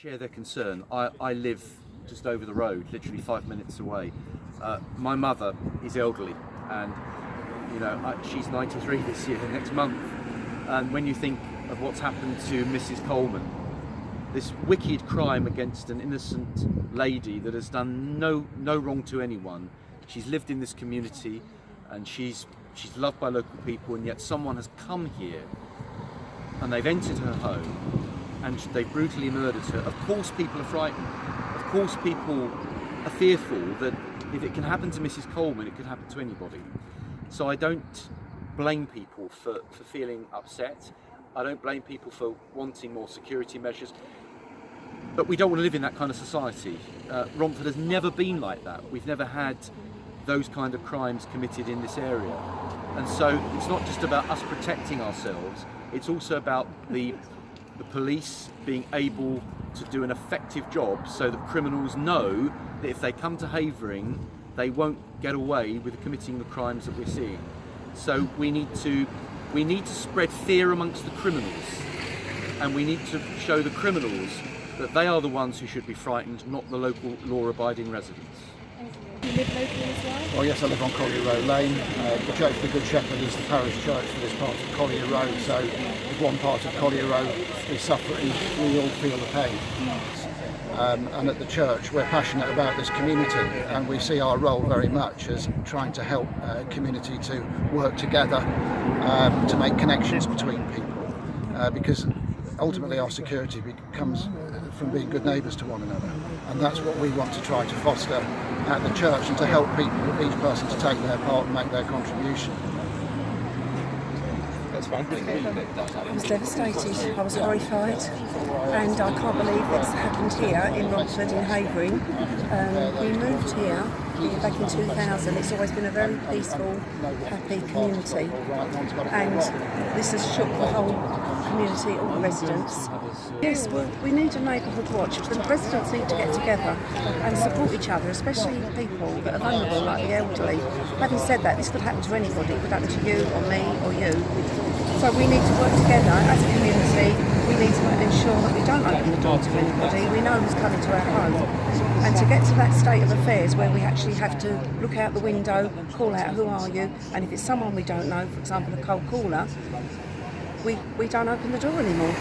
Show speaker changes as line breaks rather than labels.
share their concern. I live just over the road, literally 5 minutes away. My mother is elderly, and she's 93 this year, next month. And when you think of what's happened to Mrs. Coleman, this wicked crime against an innocent lady that has done no wrong to anyone. She's lived in this community, and she's loved by local people, and yet someone has come here and they've entered her home and they brutally murdered her. Of course people are frightened. Of course people are fearful that if it can happen to Mrs. Coleman, it could happen to anybody. So I don't blame people for feeling upset. I don't blame people for wanting more security measures. But we don't want to live in that kind of society. Romford has never been like that. We've never had those kind of crimes committed in this area. And so it's not just about us protecting ourselves, it's also about the police being able to do an effective job so that criminals know that if they come to Havering, they won't get away with committing the crimes that we're seeing. So we need to spread fear amongst the criminals, and we need to show the criminals that they are the ones who should be frightened, not the local law-abiding residents.
You live locally as well?
Well, yes, I live on Collier Road Lane. The Church of the Good Shepherd is the parish church for this part of Collier Road, so if one part of Collier Road is suffering, we all feel the pain. And at the church, we're passionate about this community, and we see our role very much as trying to help community to work together to make connections between people, because ultimately our security comes from being good neighbours to one another, and that's what we want to try to foster at the church, and to help people, each person, to take their part and make their contribution.
That's fine.
I was devastated, I was horrified, and I can't believe it's happened here in Romford, in Havering. We moved here back in 2000. It's always been a very peaceful, happy community, and this has shook the whole community, all the residents. Yes, well, we need a neighbourhood watch. The residents need to get together and support each other, especially people that are vulnerable, like the elderly. Having said that, this could happen to anybody. It could happen to you or me or you. So we need to work together as a community. We need to ensure that we don't open the door to anybody. We know who's coming to our home. And to get to that state of affairs where we actually have to look out the window, call out who are you, and if it's someone we don't know, for example a cold caller, we don't open the door anymore.